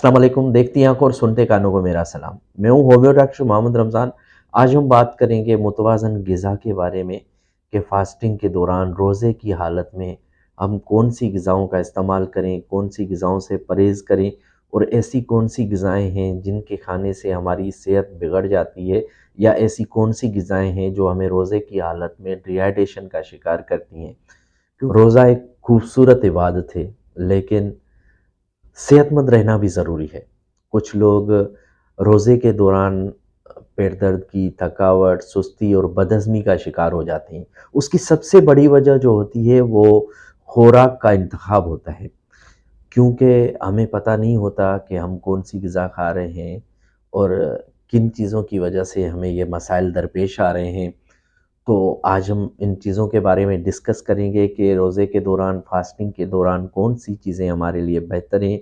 अस्सलाम वालेकुम। देखती आंखों और सुनते कानों को मेरा सलाम। मैं हूँ होम्यो डॉक्टर मोहम्मद रमज़ान। आज हम बात करेंगे मुतवाज़न ग़िज़ा के बारे में कि फ़ास्टिंग के दौरान रोज़े की हालत में हम कौन सी ग़िज़ाओं का इस्तेमाल करें, कौन सी ग़िज़ाओं से परहेज़ करें और ऐसी कौन सी ग़िज़ाएँ हैं जिनके खाने से हमारी सेहत बिगड़ जाती है, या ऐसी कौन सी ग़िज़ाएँ हैं जो हमें रोज़े की हालत में डिहाइड्रेशन का शिकार करती हैं। रोज़ा एक खूबसूरत इबादत है, लेकिन सेहतमंद रहना भी ज़रूरी है। कुछ लोग रोज़े के दौरान पेट दर्द की, थकावट, सुस्ती और बदहज़मी का शिकार हो जाते हैं। उसकी सबसे बड़ी वजह जो होती है वो खुराक का इंतख़ाब होता है, क्योंकि हमें पता नहीं होता कि हम कौन-सी ग़िज़ा खा रहे हैं और किन चीज़ों की वजह से हमें ये मसाइल दरपेश आ रहे हैं। तो आज हम इन चीज़ों के बारे में डिस्कस करेंगे कि रोज़े के दौरान, फास्टिंग के दौरान कौन सी चीज़ें हमारे लिए बेहतर हैं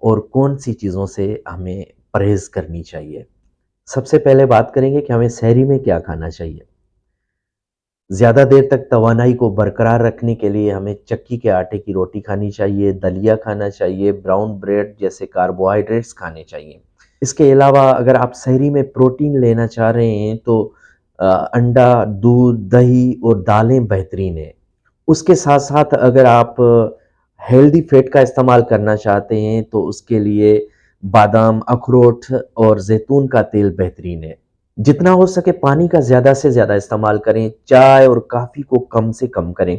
और कौन सी चीज़ों से हमें परहेज़ करनी चाहिए। सबसे पहले बात करेंगे कि हमें सहरी में क्या खाना चाहिए। ज़्यादा देर तक तवानाई को बरकरार रखने के लिए हमें चक्की के आटे की रोटी खानी चाहिए, दलिया खाना चाहिए, ब्राउन ब्रेड जैसे कार्बोहाइड्रेट्स खाने चाहिए। इसके अलावा अगर आप सहरी में प्रोटीन लेना चाह रहे हैं तो अंडा, दूध, दही और दालें बेहतरीन हैं। उसके साथ-साथ अगर आप हेल्दी फ़ैट का इस्तेमाल करना चाहते हैं तो उसके लिए बादाम, अखरोट और ज़ैतून का तेल बेहतरीन है। जितना हो सके पानी का ज़्यादा से ज़्यादा इस्तेमाल करें, चाय और कॉफ़ी को कम से कम करें,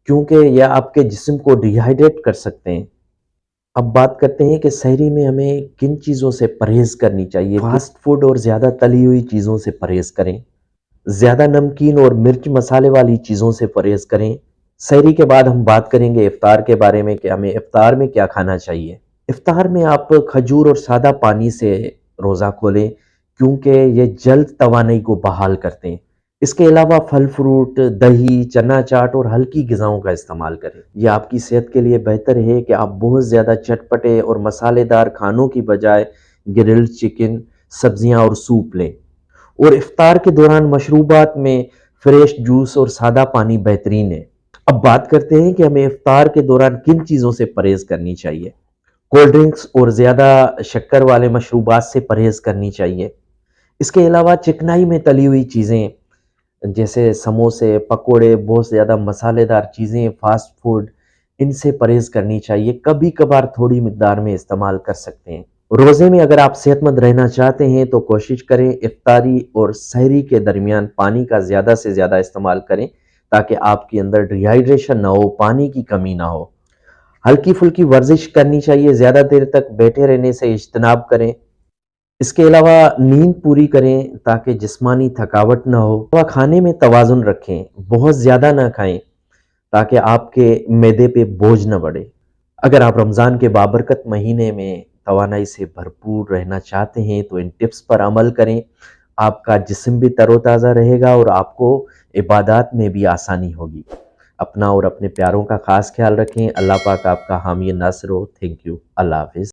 क्योंकि यह आपके जिस्म को डिहाइड्रेट कर सकते हैं। अब बात करते हैं कि सहरी में हमें किन चीज़ों से परहेज़ करनी चाहिए। फ़ास्ट फ़ूड और ज़्यादा तली हुई चीज़ों से परहेज़ करें। ज़्यादा नमकीन और मिर्च मसाले वाली चीज़ों से परहेज़ करें। सहरी के बाद हम बात करेंगे इफ़्तार के बारे में कि हमें इफ़्तार में क्या खाना चाहिए। इफ़्तार में आप खजूर और सादा पानी से रोज़ा खोलें, क्योंकि ये जल्द तवानाई को बहाल करते हैं। इसके अलावा फल फ्रूट, दही, चना चाट और हल्की ग़िज़ाओं का इस्तेमाल करें। यह आपकी सेहत के लिए बेहतर है कि आप बहुत ज़्यादा चटपटे और मसालेदार खानों की बजाय ग्रिल्ड चिकन, सब्ज़ियाँ और सूप लें। और इफ़्तार के दौरान मशरूबात में फ्रेश जूस और सादा पानी बेहतरीन है। अब बात करते हैं कि हमें इफ़्तार के दौरान किन चीज़ों से परहेज़ करनी चाहिए। कोल्ड ड्रिंक्स और ज़्यादा शक्कर वाले मशरूबात से परहेज़ करनी चाहिए। इसके अलावा चिकनाई में तली हुई चीज़ें जैसे समोसे, पकोड़े, बहुत ज़्यादा मसालेदार चीज़ें, फ़ास्ट फ़ूड, इनसे परहेज़ करनी चाहिए। कभी-कभार थोड़ी मिक़दार में इस्तेमाल कर सकते हैं। रोज़े में अगर आप सेहतमंद रहना चाहते हैं तो कोशिश करें इफ़्तारी और सहरी के दरमियान पानी का ज़्यादा से ज़्यादा इस्तेमाल करें, ताकि आपके अंदर डिहाइड्रेशन ना हो, पानी की कमी ना हो। हल्की-फुल्की वर्जिश करनी चाहिए, ज़्यादा देर तक बैठे रहने से इज्तनाब करें। इसके अलावा नींद पूरी करें ताकि जिस्मानी थकावट ना हो। खाने में तवाज़ुन रखें, बहुत ज़्यादा ना खाएँ ताकि आपके मैदे पे बोझ ना बढ़े। अगर आप रमज़ान के बाबरकत महीने में तवानाई से भरपूर रहना चाहते हैं तो इन टिप्स पर अमल करें। आपका जिस्म भी तरोताज़ा रहेगा और आपको इबादत में भी आसानी होगी। अपना और अपने प्यारों का ख़ास ख्याल रखें। अल्लाह पाक आपका हामी नासिर हो। Thank you. अल्लाह हाफ़िज़।